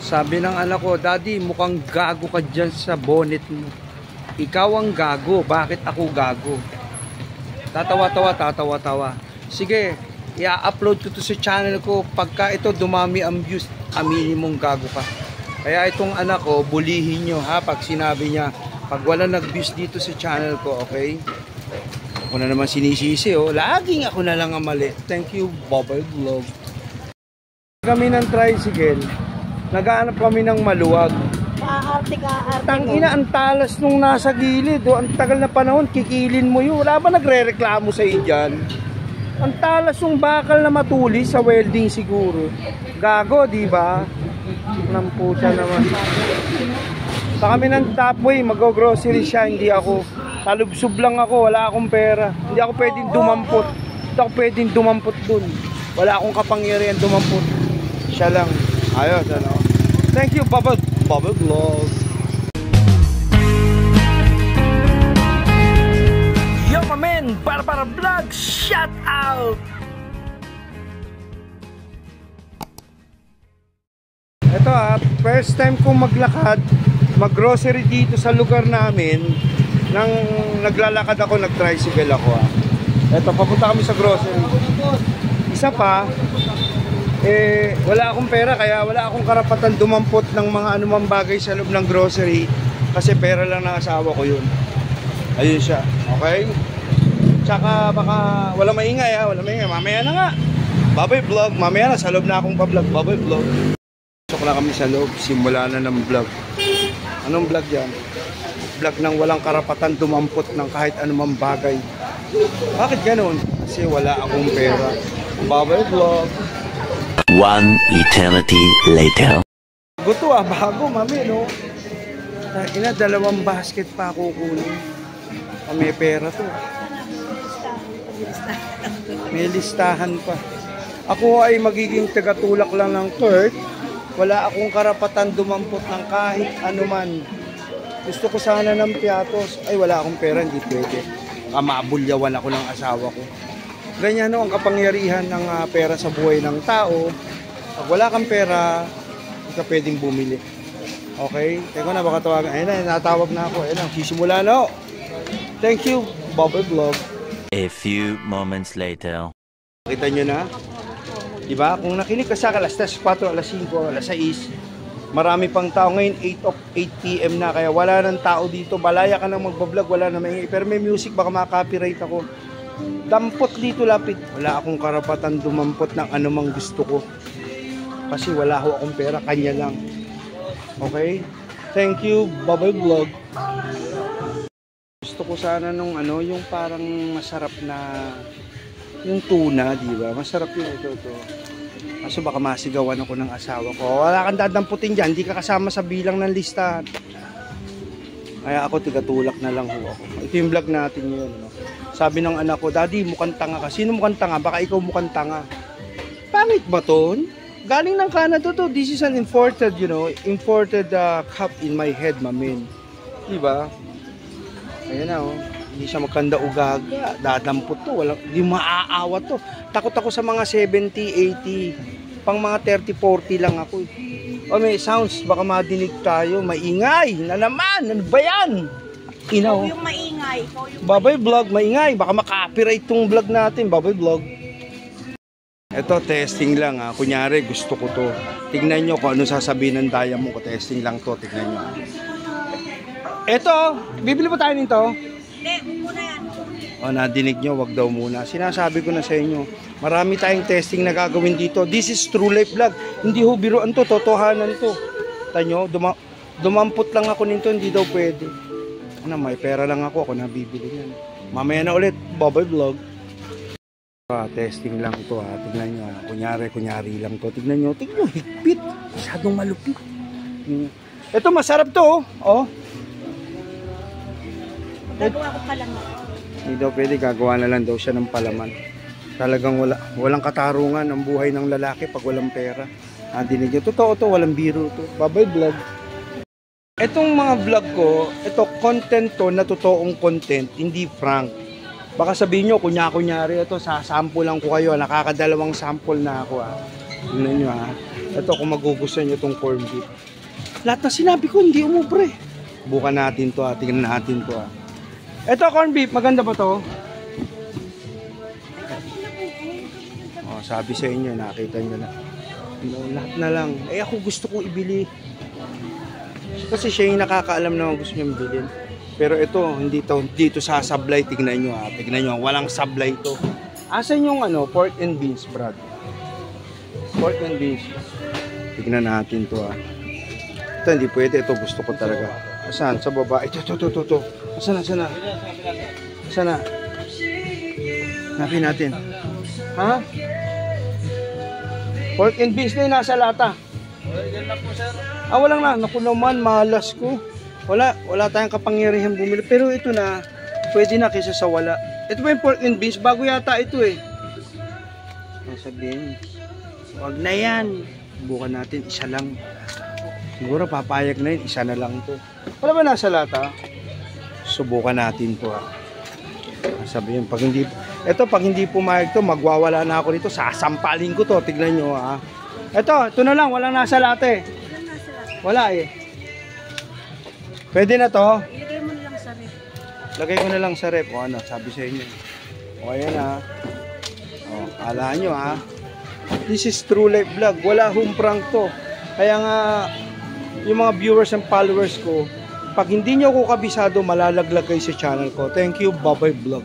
Sabi ng anak ko, Daddy, mukhang gago ka dyan sa bonnet mo. Ikaw ang gago, bakit ako gago? Tatawa-tawa. Sige, i-upload ko to sa channel ko. Pagka ito dumami ang views, aminin mong gago ka. Kaya itong anak ko, bulihin nyo ha, pag sinabi niya, pag wala nag-views dito sa channel ko, okay? Ako na naman sinisisi, oh. Laging ako na lang ang mali. Thank you, Bobby Vlog. Kami ng tricycle, naghahanap kami ng maluwag. Kaarte. Tangina, ang talas nung nasa gilid, oh. Ang tagal na panahon, kikilin mo yun. Wala ba nagre-reklamo sa dyan? Ang talas yung bakal na matulis sa welding siguro. Gago, di ba? Nang puta naman. Sa kami ng Topway, mag-grocery siya, hindi ako. Talubsob lang ako, wala akong pera. Hindi ako pwedeng dumampot. Hindi ako pwedeng dumampot dun. Wala akong kapangyarihan dumampot. Siya lang. Ayos, ano. Thank you, Bobby Vlog. Yo, my man, para vlog, shout out! Ito first time kong maglakad, mag-grocery dito sa lugar namin. Nang naglalakad ako, nag-tricycle ako Ito, papunta kami sa grocery. Isa pa, wala akong pera, kaya wala akong karapatan dumampot ng mga anumang bagay sa loob ng grocery. Kasi pera lang ng asawa ko yun. Ayun siya, okay? Tsaka baka wala maingay wala maingay. Mamaya na nga. Bobby Vlog, mamaya na, sa loob na akong pa-vlog. Bobby Vlog. Pasok na kami sa loob, simula na ng vlog. Anong vlog yan? Vlog ng walang karapatan dumampot ng kahit anumang bagay. Bakit ganoon? Kasi wala akong pera. Bobby Vlog. One eternity later. Gusto bago mami, no? Ina, 2 basket pa ako kunin. May pera to. May listahan pa. Ako ay magiging tagatulak lang ng Kurt. Wala akong karapatan dumampot ng kahit anuman. Gusto ko sana ng piatos. Ay, wala akong pera, hindi pwede. Maabulyawan ako ng asawa ko. Ganyan no, ang kapangyarihan ng pera sa buhay ng tao. Pag wala kang pera, hindi ka pwedeng bumili. Okay? Teka na, baka tawagan. Ayun na, natawag na ako. Ayun na, sisimula na ako. Thank you, Bobby Vlog. A few moments later. Kita nyo na? Diba? Kung nakinig ka sa alas 4, alas 5, alas 6, marami pang tao ngayon, 8 PM na, kaya wala nang tao dito. Balaya ka nang magbablog, wala na maingay. Pero may music, baka maka-copyright ako. Dampot dito lapit. Wala akong karapatan dumampot ng anumang gusto ko. Kasi wala ho akong pera, kanya lang. Okay? Thank you, Bobby Vlog. Gusto ko sana nung yung parang masarap na yung tuna, di ba? Masarap yun ito. Kaso baka masigawan ako ng asawa ko. Wala kang dadamputin dyan, hindi ka kasama sa bilang ng listahan. Kaya ako, tigatulak na lang ho ako. Ito yung vlog natin yun. No? Sabi ng anak ko, Daddy, mukhang tanga ka. Sino mukhang tanga? Baka ikaw mukhang tanga. Pangit ba to? Galing ng Canada to. This is an imported, imported cup in my head, mamin. Di ba? Ayan na, hindi siya magkanda ugaga, dadampot to, hindi maaawat to. Takot ako sa mga 70, 80, pang mga 30, 40 lang ako. May sounds, baka madinig tayo, maingay na naman, ano ba yan? Ikaw yung maingay. Bobby Vlog, maingay, baka makapiright tong vlog natin, Bobby Vlog. Ito, testing lang kunyari gusto ko to. Tignan nyo kung ano sasabihin ng diamond ko, testing lang to, tignan nyo. Ito, bibili pa tayo nito? Hindi, muna yan. Nadinig nyo, wag daw muna. Sinasabi ko na sa inyo, marami tayong testing na gagawin dito. This is true life vlog. Hindi ho biruan to, totohanan to. Tanyo, dumampot lang ako nito, hindi daw pwede. May pera lang ako nabibili yan. Mamaya na ulit, Bobby Vlog. Testing lang to tignan nyo. Kunyari lang to. Tignan nyo, higpit. Masyadong malupit. Ito, masarap to, Gagawa ko palaman. Hindi daw pwede, gagawa na lang daw siya ng palaman. Talagang walang katarungan ang buhay ng lalaki pag walang pera. Dinig nyo, totoo to, walang biro to. Bye-bye vlog. Itong mga vlog ko, ito content to na totoong content, hindi prank. Baka sabihin nyo, kunyari ito, sasample lang ko kayo. Nakakadalawang sample na ako Tingnan nyo Ito kung magugustuhan nyo itong corned beef. Lahat na sinabi ko, hindi umubra eh. Bukan natin to, tingnan natin to. Ito corned beef, maganda ba to? Oh, sabi sa inyo, nakita nyo na. No, lahat na lang. Eh ako gusto ko ibili. Kasi siya yung nakakaalam naman gusto niya bilhin. Pero ito, hindi to sasablay. Tignan nyo ha. Tignan nyo, walang sablay ito. Asan yung pork and beans, Brad? Pork and beans. Tignan natin to ha. Ito, hindi pwede. Ito, gusto ko talaga. Asan? Sa baba. Ito. Asan na? Hanapin natin. Ha? Pork and beans na yung nasa lata. Walang na. Naku naman, malas ko. Wala tayong kapangyarihan bumili. Pero ito na, pwede na kaysa sa wala. Ito ba yung pork and beans? Bago yata ito eh. Sabihin, wag na yan. Bukan natin, isa lang. Siguro papayag na yun, isa na lang ito. Wala ba nasa lata? Subukan natin to ha. Sabihin, pag hindi pumayag to, magwawala na ako nito. Sasampalin ko to, tignan nyo ha. Ito na lang, walang nasa lata eh. Wala eh. Pwede na to? Ilagay mo na lang sa ref. Lagay ko na lang sa ref. O ano, sabi sa inyo. O ayan ha. O, kala nyo ha. This is True Life Vlog. Wala humprang to. Kaya nga, yung mga viewers and followers ko, pag hindi nyo ako kabisado, malalaglag kayo sa channel ko. Thank you, Babay Vlog.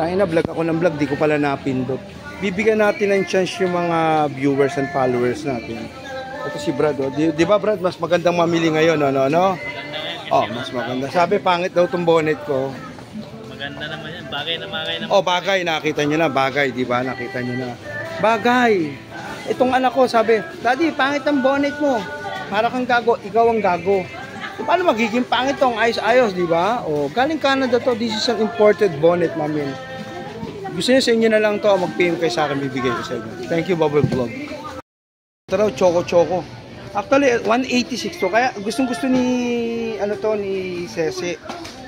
Kaya na vlog ako ng vlog, di ko pala napindot. Bibigyan natin ng chance yung mga viewers and followers natin. Ito si Brad, oh. Di ba Brad, mas magandang mamili ngayon, ano? Oh, mas maganda. Sabi, pangit daw itong bonnet ko. Maganda naman yan. Bagay na naman. Oh, bagay. Nakita nyo na. Bagay, di ba? Nakita nyo na. Bagay. Itong anak ko, sabi, Daddy, pangit ang bonnet mo. Para kang gago. Ikaw ang gago. Paano magiging pangit tong ayos-ayos, di ba? Oh, galing Canada to. This is an imported bonnet, mamin. Gusto niyo sa inyo na lang to. Mag-PM kayo sa akin. Bibigay ko sa inyo. Thank you, Bubble Vlog. Ito raw, choco. Actually, 186 to. Kaya gustong-gusto ni Sese.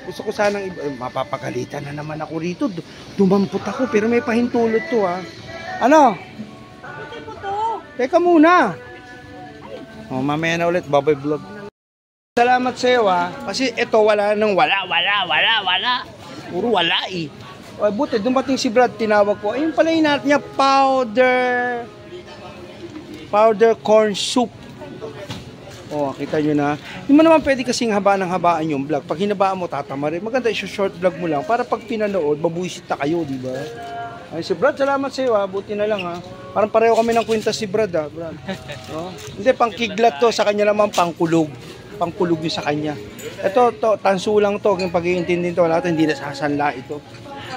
Gusto ko sanang mapapagalitan na naman ako rito. Dumampot ako pero may pahintulot to ha. Ano? Teka muna. Oh, mamaya na ulit, Babay Vlog. Salamat sa iyo ha. Kasi ito wala. Puro wala eh. O, buti, dumating si Brad, tinawag ko. Ayun pala yung natin niya, powder corn soup. Oh, kita nyo na. Hindi mo naman pwede kasing habaan yung vlog. Pag hinabaan mo, tatama rin. Maganda, short vlog mo lang. Para pag pinanood, mabuisit na kayo, di ba? Ay, si Brad, salamat sa iyo ha. Buti na lang ha. Parang pareho kami ng kwenta si Brad ha. Brad. No? Hindi, pang kiglat to. Sa kanya naman, pangkulog. Pangkulog yung sa kanya. Ito, tanso lang to. Kung pag-iintindi to, wala ito, hindi nasasanla ito.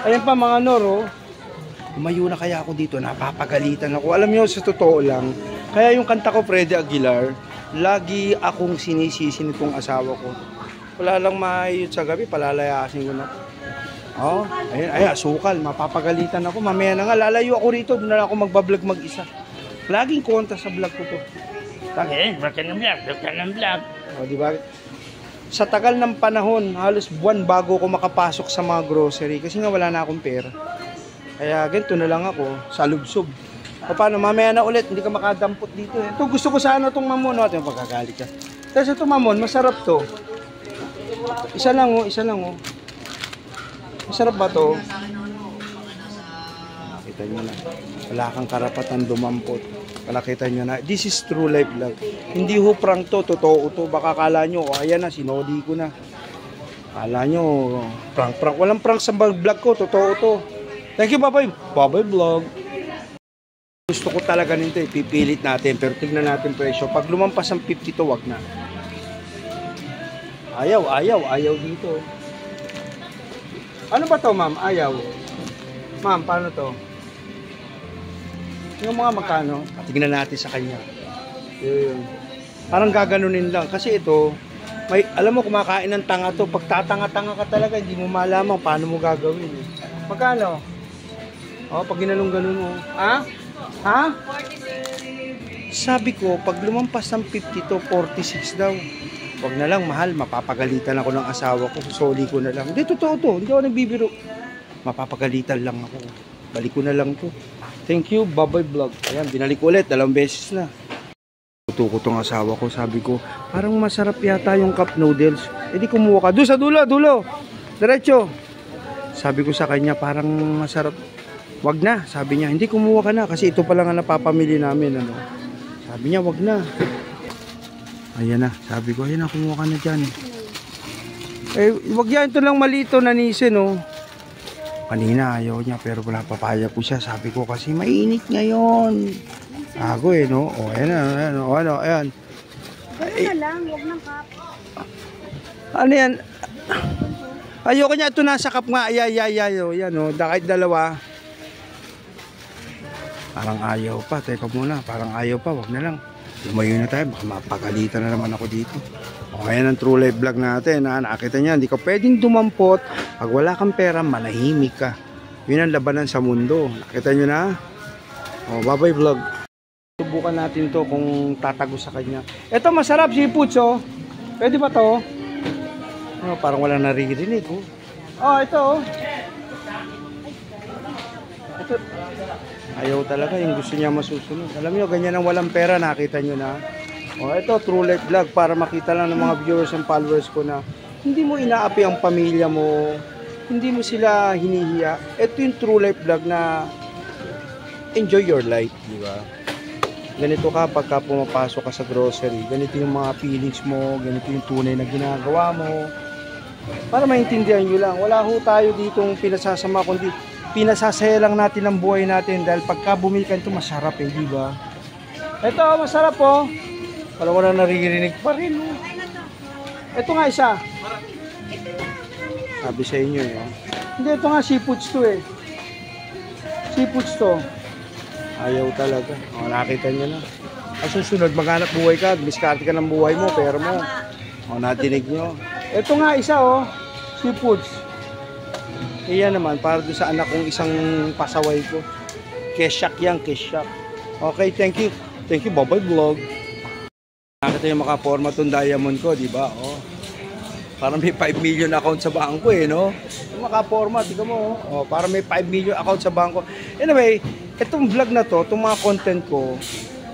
Ayan pa mga noro. Umayo na kaya ako dito. Napapagalitan ako. Alam nyo, sa totoo lang. Kaya yung kanta ko, Freddy Aguilar, lagi akong sinisisi nitong asawa ko. Wala lang maayot sa gabi, palalayasin ko na. Oh, ayan, sukal, mapapagalitan ako. Mamaya na nga, lalayo ako rito, doon na ako magbablog mag-isa. Laging kontra sa vlog ko to. Vlog ka ng vlog. O, diba? Sa tagal ng panahon, halos buwan bago ako makapasok sa mga grocery kasi nga wala na akong pera. Kaya ganito na lang ako, sa lubsob. O paano, mamaya na ulit, hindi ka makadampot dito. Ito, gusto ko sana itong mamon. Ito yung pagkagalit ka. Tapos itong mamon, masarap to. Isa lang oh. Masarap ba to? Kita nyo na. Wala kang karapatan dumampot. Kita nyo na. This is True Life Vlog. Hindi ho prank to, totoo to. Baka kala nyo, ayan na, sinodi ko na. Kala nyo, prank. Walang prank sa vlog ko, totoo to. Thank you, Babay Vlog. Gusto ko talaga nito, pipilit natin, pero tignan natin presyo. Pag lumampas ang 50 to, wag na. Ayaw dito. Ano ba to, ma'am? Ayaw. Ma'am, paano to? Yung mga magkano, tignan natin sa kanya. Yun. Parang gaganunin lang. Kasi ito, alam mo, kumakain ng tanga to. Pag tatanga-tanga ka talaga, hindi mo malaman paano mo gagawin. Magkano? Oh, pag ginanong-ganon mo. Ha? 46. Sabi ko, pag lumampas ng 50 to 46 daw. Wag na lang, mahal. Mapapagalitan ako ng asawa ko. Susoli ko na lang. Hindi, totoo to. Hindi ako nagbibiro. Mapapagalitan lang ako. Balik ko na lang to. Thank you, Baboy Vlog. Ayan, binalik ulit. 2 beses na. Tuto ko tong asawa ko. Sabi ko, parang masarap yata yung cup noodles. Eh di kumuha ka. Doon sa dulo, dulo. Diretso. Sabi ko sa kanya, parang masarap. Wag na. Sabi niya, hindi kumuha ka na. Kasi ito pa lang ang napapamili namin. Ano. Sabi niya, wag na. Ayan na. Sabi ko, ayan na, kumuha ka na dyan. Eh, wag yan. Ito lang malito na nisin, oh. Kanina ayaw niya pero wala papaya po siya. Sabi ko kasi mainit ngayon. Ako eh no. O ayan na. Ayan, o, ano, ayan. Gano'n na lang, huwag ng cup. Ano yan? Ayoko niya. Ito nasa cup nga. Ayaw. Yan o. Kahit dalawa. Parang ayaw pa. Teka muna. Parang ayaw pa. Wag na lang. Lumayo na tayo. Baka mapagalitan na naman ako dito. O ayan ang True Life Vlog natin. Nakita niya. Hindi ka pwedeng dumampot. Pag wala kang pera, manahimik ka. Yun ang labanan sa mundo. Nakita nyo na? O, Baboy Vlog. Subukan natin to kung tatago sa kanya. Ito masarap, seafoods oh. Pwede ba to? Oh, parang wala naririnig oh. Oh, ito oh. Ito. Ayaw talaga yung gusto niya masusunod. Alam nyo, ganyan ang walang pera. Nakita nyo na. O, ito, True Life Vlog. Para makita lang ng mga viewers and followers ko na hindi mo inaapi ang pamilya mo, hindi mo sila hinihiya. Ito yung True Life Vlog na enjoy your life, di ba? Ganito ka pagka pumapasok ka sa grocery, ganito yung mga feelings mo, ganito yung tunay na ginagawa mo. Para maintindihan nyo lang, wala ho tayo ditong pinasasama, kundi pinasasaya lang natin ang buhay natin dahil pagka bumili ka ito masarap eh, di ba? Ito, masarap oh. Wala mo na naririnig pa rin oh. Ito nga isa. Sabi sa inyo eh. Hindi, ito nga seafoods to eh. Seafoods to. Ayaw talaga. O, nakita nyo na. Ang susunod, maghanap buhay ka. Diskarte ka ng buhay mo, pera mo. O, natinig nyo. Ito nga isa oh. Seafoods. Iyan naman, para doon sa anak kong isang pasaway ko. Kesyak yan, kesyak. Okay, thank you. Thank you, Baboy Vlog. Nakita yung makaporma itong diamond ko, di ba? Oh. Parang may 5 million account sa bangko eh, no? Yung makaporma, tignan mo. Oh, parang may 5 million account sa bangko. Anyway, itong vlog na to, itong mga content ko,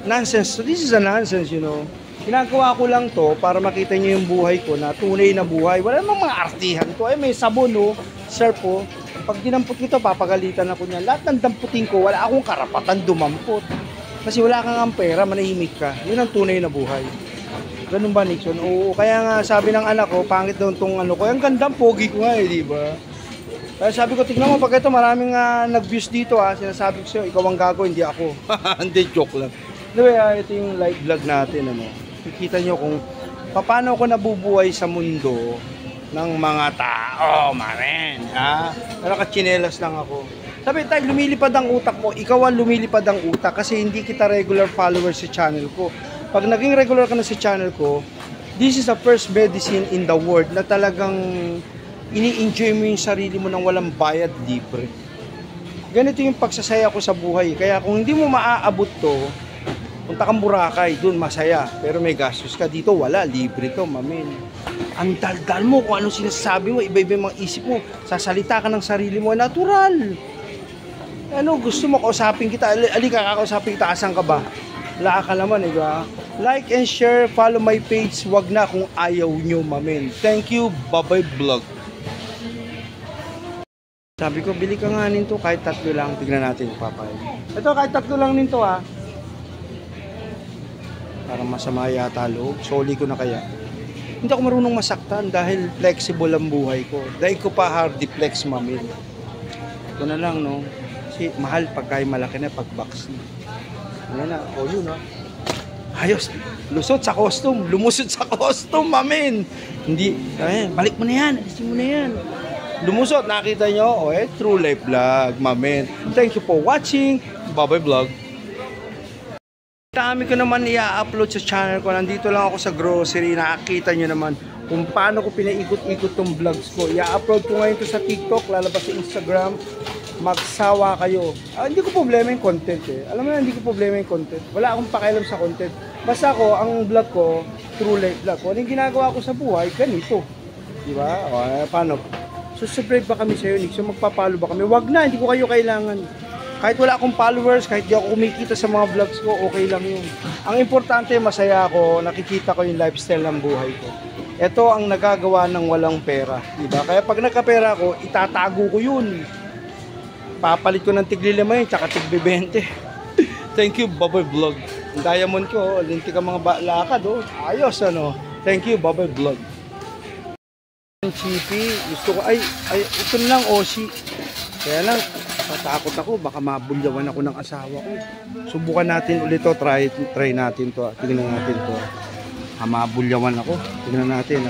nonsense. So this is a nonsense, you know. Ginagawa ko lang to para makita nyo yung buhay ko na tunay na buhay. Wala namang mga artihan to. Ay, may sabon, no? Surf, oh. Pag dinampot ko ito, papagalitan ako niyan. Lahat ng damputin ko, wala akong karapatan dumampot. Kasi wala kang pera, manahimik ka. Yun ang tunay na buhay. Ganun ba, Nixon? Oo, kaya nga sabi ng anak ko, pangit daw itong ano ko. Ang gandang pogi ko nga eh, di ba? Kaya sabi ko, tignan mo, pag ito maraming nag-views dito sinasabi ko sa'yo, ikaw ang gago, hindi ako. Hindi, joke lang. Anyway, ito yung live vlog natin, ano. Kikita nyo kung paano ako nabubuhay sa mundo ng mga tao, mamen. Nakachinelas lang ako. Sabi tayo, lumilipad ang utak mo. Ikaw ang lumilipad ang utak kasi hindi kita regular follower sa channel ko. Pag naging regular ka na sa channel ko, this is the first medicine in the world na talagang ini-enjoy mo yung sarili mo nang walang bayad, libre. Ganito yung pagsasaya ko sa buhay. Kaya kung hindi mo maaabot to, punta kang Boracay, dun masaya. Pero may gastos ka dito, wala, libre to, mamin. Ang daldal mo kung anong sinasabi mo, iba-iba yung mga isip mo. Sasalita ka ng sarili mo, natural. Ano, gusto mo kausapin kita? Alika, kakausapin kita, asan ka ba? Wala ka naman, eh, ba? Like and share, follow my page. Wag na kung ayaw nyo, mamin. Thank you, Baboy Vlog. Sabi ko, bili ka nga nito, kahit 3 lang. Tignan natin, papayag. Ito, kahit 3 lang nito, ha. Parang masama yata loob. Soli ko na kaya. Hindi ako marunong masaktan dahil flexible ang buhay ko. Dahil ko pa hardy flex, mamin. Ito na lang, no? Kasi mahal pagka malaki na, pag box na. Ayan na, o yun, ha. Ayos, lusot sa costume, lumusot sa costume, mamin. Hindi, ayan, balik mo na yan, alisin mo na yan. Lumusot, nakita nyo, True Life Vlog, mamin. Thank you for watching, Baboy Vlog. Dami ko naman i-upload sa channel ko. Nandito lang ako sa grocery. Nakakita nyo naman kung paano ko pinaikot-ikot tong vlogs ko. I-upload ko ngayon to sa TikTok, lalabas sa Instagram. Magsawa kayo. Hindi ko problema yung content eh. Alam mo na, hindi ko problema yung content. Wala akong pakialam sa content. Basta ako, ang vlog ko, True Life Vlog ko. Anong ginagawa ko sa buhay, ganito. Diba? Paano? Subscribe ba kami sa'yo, Nick? So magpapalo ba kami? Wag na, hindi ko kayo kailangan. Kahit wala akong followers, kahit di ako kumikita sa mga vlogs ko, okay lang yun. Ang importante, masaya ako, nakikita ko yung lifestyle ng buhay ko. Ito ang nagagawa ng walang pera, diba? Kaya pag nagkapera ako, itatago ko yun. Papalit ko ng tigli 5 yun, tsaka tigli 20. Thank you, Baboy Vlog. Ang diamond ko, linti ka mga lakad, oh. Ayos, ano. Thank you, Baboy Vlog. Ang chippy, gusto ko, ay, ito lang, Oshi. Kaya lang, tatakot ako, baka mabulyawan ako ng asawa ko. Subukan natin ulit to, try natin to. Tingnan natin to. Mabulyawan ako. Tingnan natin.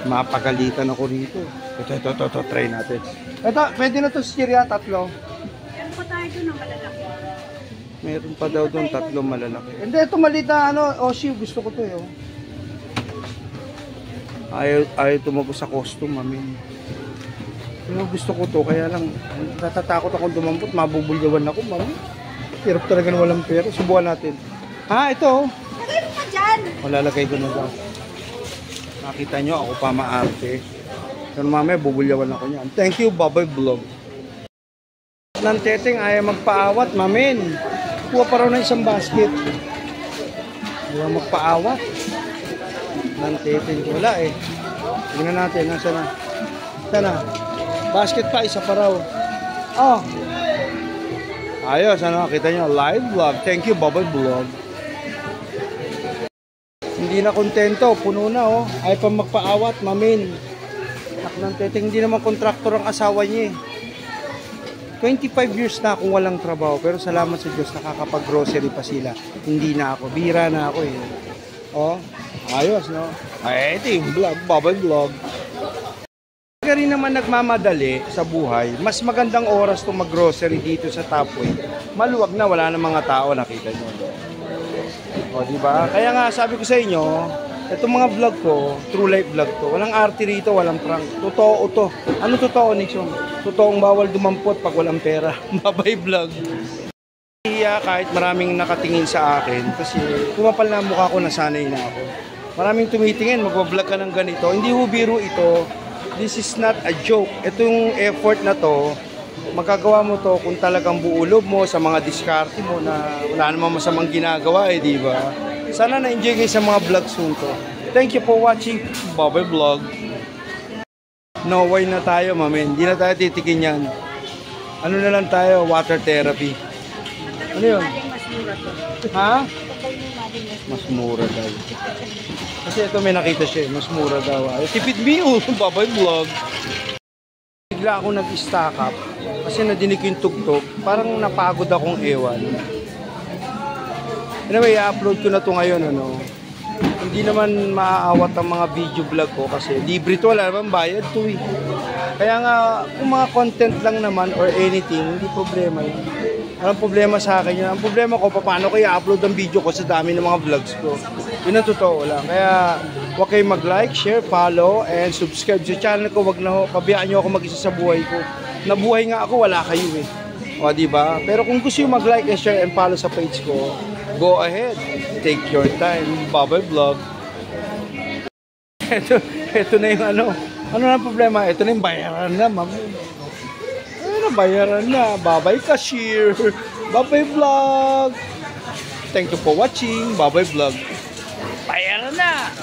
Mapagalitan ako rito. Ito, try natin. Ito, pwede na to Syria, 3. Meron pa tayo doon ng malalaki. Meron pa daw doon 3 malalaki. Hindi, ito malita, Oshi, gusto ko to eh. Ayaw tumago sa costume, amin. Pero gusto ko to, kaya lang natatakot akong dumampot, mabubulyawan ako, mami. Hirap talaga na walang pera. Subukan natin. Ito. Lagay mo pa dyan. Malalagay ko na daw. Nakita nyo, ako pa maarte. Pero mamaya, bubulyawan ako niyan. Thank you, Baboy Vlog. Nang teteng, ayaw magpaawat, mamin. Kuha pa raw na isang basket. Ayaw magpaawat. Nang teteng, wala eh. Tingnan natin, nasa na. Sana. Basket pa, isa pa raw. Oh. Ayos, kita nyo, live vlog. Thank you, Baboy Vlog. Hindi na kontento, puno na oh. Ay pa magpaawat, mamin. Naknang teteng, hindi naman kontraktor ang asawa niya eh. 25 years na akong walang trabaho, pero salamat sa Diyos, nakakapag-grocery pa sila. Hindi na ako, bira na ako eh. Oh, ayos no? Ay, ito yung vlog, Baboy Vlog. Rin naman nagmamadali sa buhay, mas magandang oras itong mag-grocery dito sa Tapway. Maluwag na, wala na mga tao, nakita nyo. O, diba? Kaya nga, sabi ko sa inyo, itong mga vlog ko, true life vlog to, walang arte rito, walang prank. Totoo to. Ano totoo, Nixon? Totoong bawal dumampot pag walang pera. Baboy Vlog. Kahit maraming nakatingin sa akin, kasi kumapal na mukha ko, nasanay na ako. Maraming tumitingin, magbablog ka ng ganito. Hindi ho biro ito. This is not a joke. Ito yung effort na to, magagawa mo to kung talagang buulob mo sa mga diskarte mo na wala namang masamang ginagawa eh, di ba? Sana na-enjoy kayo sa mga vlogs to. Thank you for watching Baboy Vlog. No way na tayo, mamin. Hindi na tayo titikin yan. Ano na lang tayo? Water therapy. Ano yun? Mas mura to. Ha? Mas Mas mura daw. Kasi ito may nakita siya, mas mura daw. Tipid me, Baboy Vlog. Bigla ako nag-stack up kasi nadinig ko yung tugtog. Parang napagod akong ewan. Anyway, i-upload ko na to ngayon. Hindi naman maaawat ang mga video vlog ko kasi libre to, wala naman bayad to eh. Kaya nga, kung mga content lang naman or anything, hindi problema yun. Walang problema sa akin yun. Ang problema ko, paano ko i-upload ang video ko sa dami ng mga vlogs ko. Yun ang totoo lang. Kaya, huwag kayong mag-like, share, follow, and subscribe sa channel ko. Huwag na ho, pabayaan nyo ako mag-isa sa buhay ko. Nabuhay nga ako, wala kayo eh. O, diba? Pero kung gusto nyo mag-like and share and follow sa page ko, go ahead. Take your time. Baboy Vlog. Ito na yung ano. Ano na ang problema? Ito na yung bayaran na, ma'am. Bayaran na. Bye-bye cashier. Baboy Vlog. Thank you for watching Baboy Vlog. Bayaran na.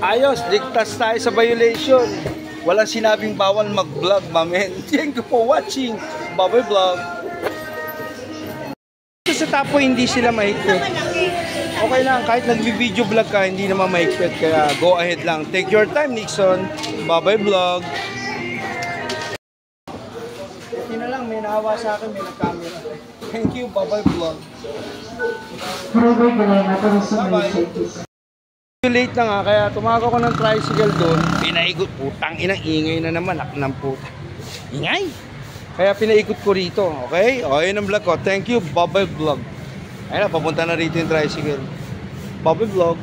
Ayos, ligtas tayo sa violation. Walang sinabing bawal mag-vlog, mamen. Thank you for watching Baboy Vlog. Sa Tapway hindi sila mahigpit. Okay lang, kahit nag-video vlog ka, hindi naman mahigpit. Kaya go ahead lang. Take your time, Nixon. Baboy Vlog. May naawa sa akin, may nag-camera. Thank you, Baboy Vlog. Bye-bye. Late na nga, kaya tumawag ako ng tricycle doon. Pinaikot, putang inang ingay na naman, ng puta. Ingay! Kaya pinaikot ko rito, okay? O, yun ang vlog ko. Thank you, Baboy Vlog. Ayun na, papunta na rito yung tricycle. Baboy Vlog.